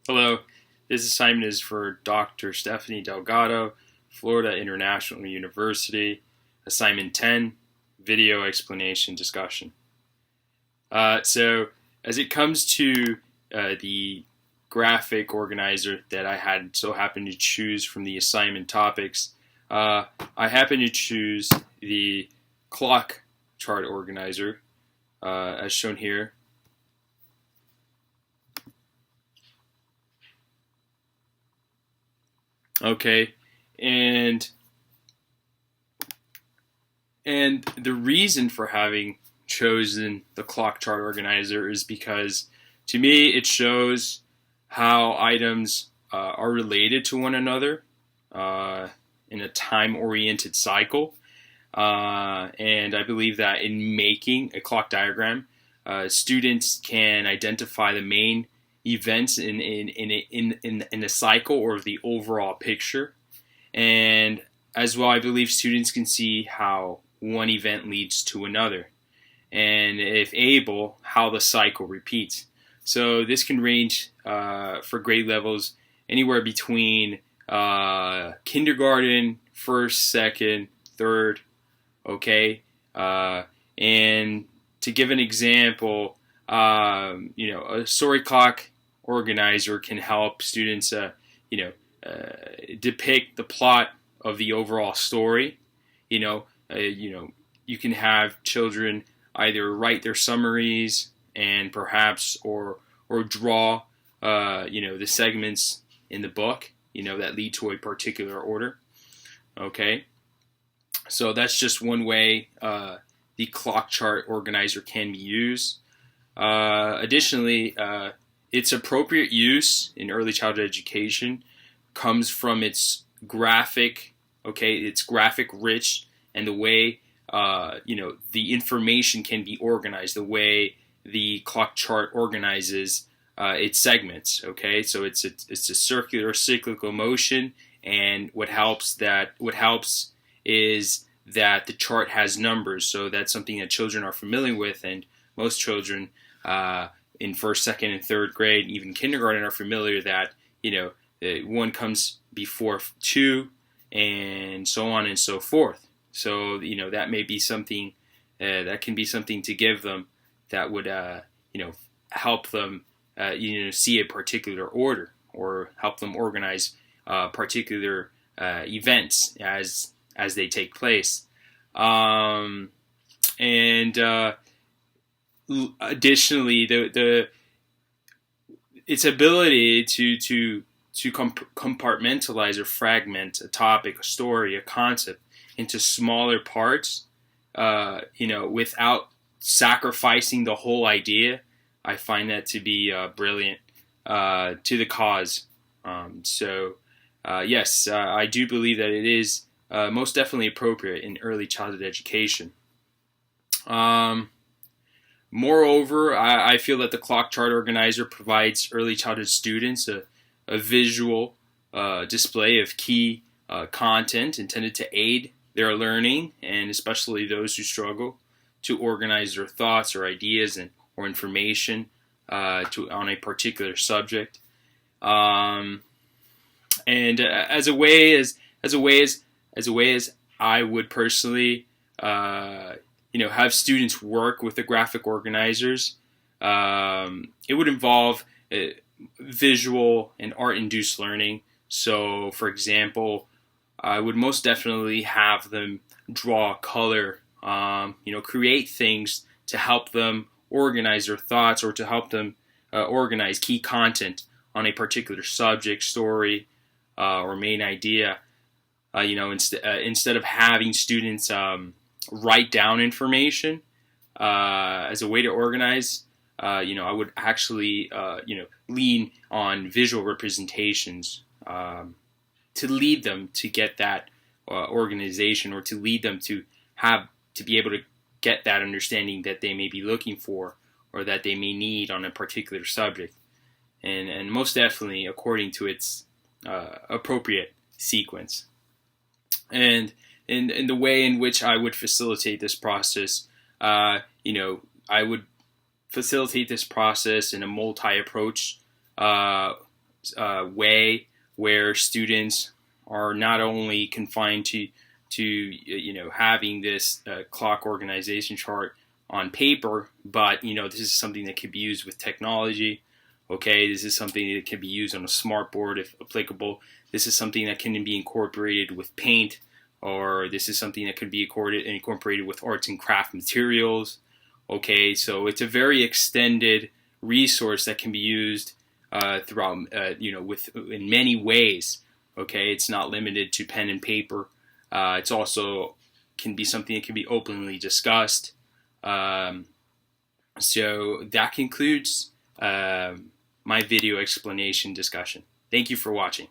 Hello, this assignment is for Dr. Stephanie Delgado, Florida International University. Assignment 10, Video Explanation Discussion. So as it comes to the graphic organizer that I happened to choose from the assignment topics, I happen to choose the clock chart organizer, as shown here. Okay, and the reason for having chosen the clock chart organizer is because, to me, it shows how items are related to one another in a time-oriented cycle. And I believe that in making a clock diagram, students can identify the main events in the cycle or the overall picture. And as well, I believe students can see how one event leads to another, and if able, how the cycle repeats. So this can range for grade levels anywhere between kindergarten, first, second, third, okay? And to give an example, a story clock organizer can help students, depict the plot of the overall story. You can have children either write their summaries and perhaps or draw, the segments in the book, that lead to a particular order. Okay, so that's just one way the clock chart organizer can be used. Additionally, its appropriate use in early childhood education comes from its graphic, it's graphic rich, and the way the information can be organized, the way the clock chart organizes its segments. Okay, so it's a circular cyclical motion, and what helps is that the chart has numbers. So that's something that children are familiar with, and most children in first, second, and third grade, even kindergarten, are familiar that one comes before two, and so on and so forth. So that may be something that can be something to give them that would help them see a particular order, or help them organize particular events as they take place. And additionally, its ability to compartmentalize or fragment a topic, a story, a concept into smaller parts, without sacrificing the whole idea, I find that to be brilliant to the cause. Yes, I do believe that it is most definitely appropriate in early childhood education. Moreover, I feel that the clock chart organizer provides early childhood students a visual display of key content intended to aid their learning, and especially those who struggle to organize their thoughts or ideas or information on a particular subject. And as a way as I would personally have students work with the graphic organizers, it would involve visual and art-induced learning. So, for example, I would most definitely have them draw color, create things to help them organize their thoughts, or to help them organize key content on a particular subject, story, or main idea. Instead of having students write down information as a way to organize, I would actually, lean on visual representations to lead them to get that organization, or to lead them to be able to get that understanding that they may be looking for, or that they may need on a particular subject, and most definitely according to its appropriate sequence. And in the way in which I would facilitate this process, I would facilitate this process in a multi-approach way where students are not only confined to having this clock organization chart on paper, but this is something that can be used with technology. Okay, this is something that can be used on a smart board if applicable. This is something that can be incorporated with paint, or this is something that could be incorporated with arts and craft materials. Okay, so it's a very extended resource that can be used throughout, in many ways. Okay, it's not limited to pen and paper. It's also can be something that can be openly discussed. So that concludes my video explanation discussion. Thank you for watching.